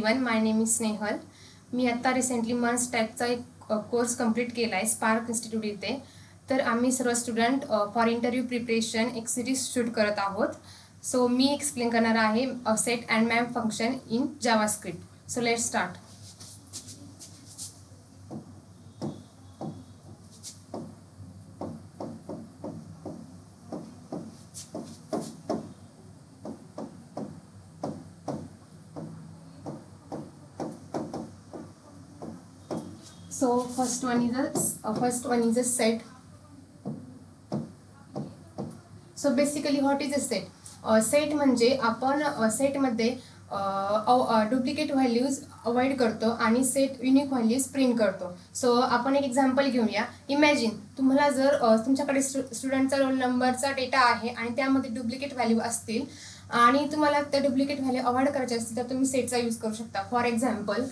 Everyone, my name is Snehal. मी आता recently months टॅगचा एक कोर्स कंप्लीट केला आहे स्पार्क इन्स्टिट्यूट इथे. तर आम्ही सर्व स्टुडंट फॉर इंटरव्ह्यू प्रिपरेशन एक सिरीज शूट करत आहोत. सो मी एक्सप्लेन करणार आहे set and map function in JavaScript. So let's start. So first one is a set. So basically what is a set? Set म्हणजे आपण सेटमध्ये डुप्लिकेट व्हॅल्यूज अवॉइड करतो आणि सेट युनिक व्हॅल्यूज प्रिंट करतो. So आपण एक एक्झाम्पल घेऊया. Imagine तुम्हाला जर तुमच्याकडे स्टुडंटचा रोल नंबरचा डेटा आहे आणि त्यामध्ये डुप्लिकेट व्हॅल्यू असतील आणि तुम्हाला त्या डुप्लिकेट व्हॅल्यू अवॉइड करायचे असतील तर तुम्ही सेटचा यूज करू शकता. फॉर एक्झाम्पल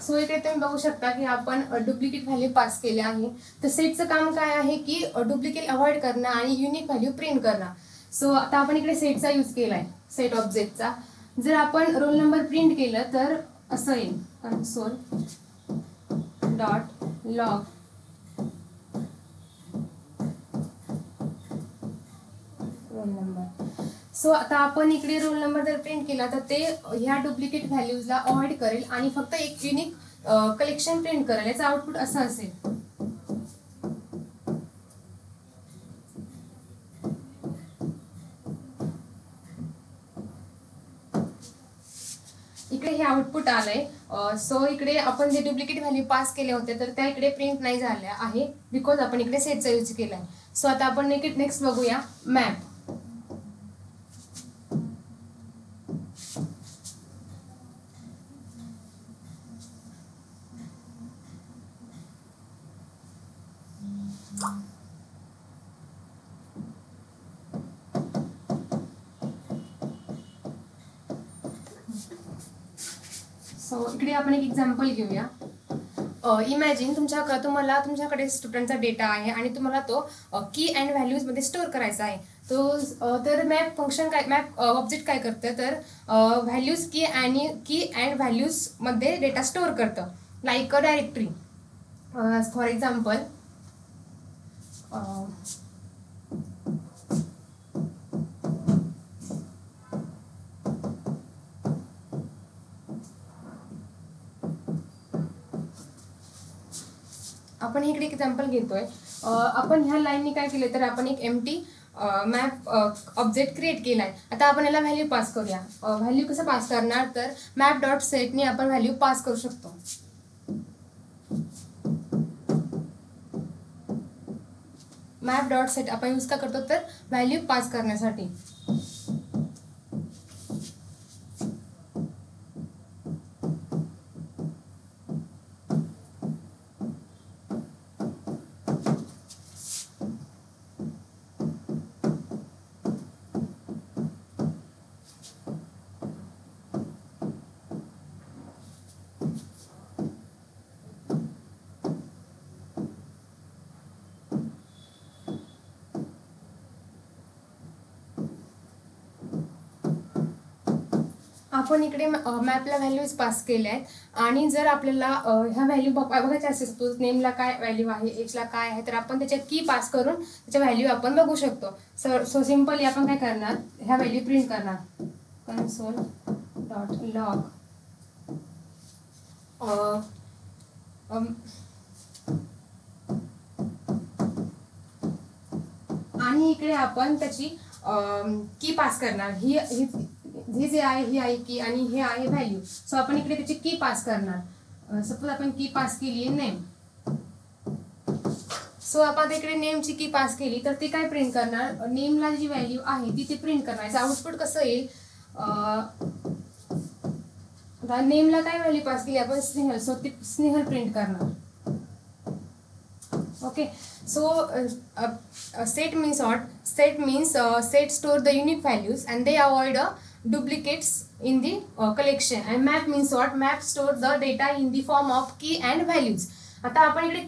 सो इकडे तुम्ही बघू शकता की आपण डुप्लिकेट व्हॅल्यू पास केले आहे. तर सेटचं काम काय आहे की डुप्लिकेट अवॉइड करणं आणि युनिक व्हॅल्यू प्रिंट करणं. सो आता आपण इकडे सेटचा यूज केला आहे, सेट ऑब्जेक्टचा. जर आपण रोल नंबर प्रिंट केलं तर असं येईल, console dot log roll number. So आता आपण इकडे रोल नंबर जर प्रिंट केला तर ते ह्या डुप्लिकेट व्हॅल्यूजला अवॉइड करेल आणि फक्त एक युनिक कलेक्शन प्रिंट करेल. याचं आउटपुट असं असेल. इकडे हे आउटपुट आलंय. सो इकडे आपण जे डुप्लिकेट व्हॅल्यू पास केले होते तर त्या इकडे प्रिंट नाही झाल्या आहे बिकॉज आपण इकडे सेटचा यूज केलाय. सो आता आपण नेक्स्ट बघूया मॅप. सो इकडे आपण एक एक्झाम्पल घेऊया. इमॅजिन तुम्हाला तुमच्याकडे स्टुडंटचा डेटा आहे आणि तुम्हाला तो की अँड व्हॅल्यूज मध्ये स्टोअर करायचा आहे. तर मॅप फंक्शन काय, मॅप ऑब्जेक्ट काय करतं तर व्हॅल्यूज की अँड व्हॅल्यूज मध्ये डेटा स्टोअर करतं like a directory. For example आपण इकडे एक्झाम्पल घेतोय. आपण ह्या लाईननी काय केलं तर आपण एक एम्प्टी मॅप ऑब्जेक्ट क्रिएट केलाय. आता आपण याला व्हॅल्यू पास करूया. व्हॅल्यू कसं पास करणार तर मॅप डॉट सेटने आपण व्हॅल्यू पास करू शकतो. मॅप डॉट सेट आपण यूज का करतो तर व्हॅल्यू पास करण्यासाठी. आपण इकडे मॅपला व्हॅल्यूज पास केल्या आहेत आणि जर आपल्याला ह्या व्हॅल्यू बघायच्या असेल, सपोज नेमला काय व्हॅल्यू आहे, एजला काय आहे, तर आपण त्याच्या की पास करून त्याच्या व्हॅल्यू आपण बघू शकतो. सो सिम्पली आपण काय करणार, ह्या व्हॅल्यू प्रिंट करणार. कन्सोल डॉट लॉग आणि इकडे आपण त्याची की पास करणार. ही जे आहे ही आहे की आणि हे आहे व्हॅल्यू. सो आपण इकडे त्याची की पास करणार. सपोज आपण की पास केली आहे नेम. सो आपण इकडे नेमची की पास केली तर ती काय प्रिंट करणार, नेमला जी व्हॅल्यू आहे ती प्रिंट करणार. याचं आउटपुट कसं येईल, नेमला काय व्हॅल्यू पास केली आपण स्नेहल, सो ती स्नेहल प्रिंट करणार. Okay, so set means what? Set store the unique values and they avoid duplicates in the collection. And map means what? Map store the data in the form of key and values. आता आपण इकडे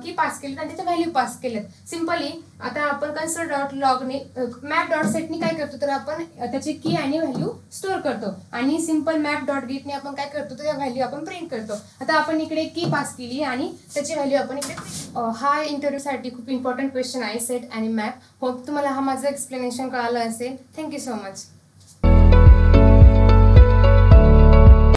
की pass केलेत आणि त्याचे value pass केलेत. Simply आता आपण कन्सोल डॉट लॉगने मॅप डॉट सेटने काय करतो तर आपण त्याचे की आणि व्हॅल्यू स्टोअर करतो आणि सिंपल मॅप डॉट गेटने आपण काय करतो तर त्या व्हॅल्यू आपण प्रिंट करतो. आता आपण इकडे की पास केली आणि त्याची व्हॅल्यू आपण इकडे हा इंटरव्ह्यूसाठी खूप इम्पॉर्टंट क्वेश्चन आहे सेट आणि मॅप. होप तुम्हाला हा माझं एक्सप्लेनेशन कळालं असेल. Thank you so much.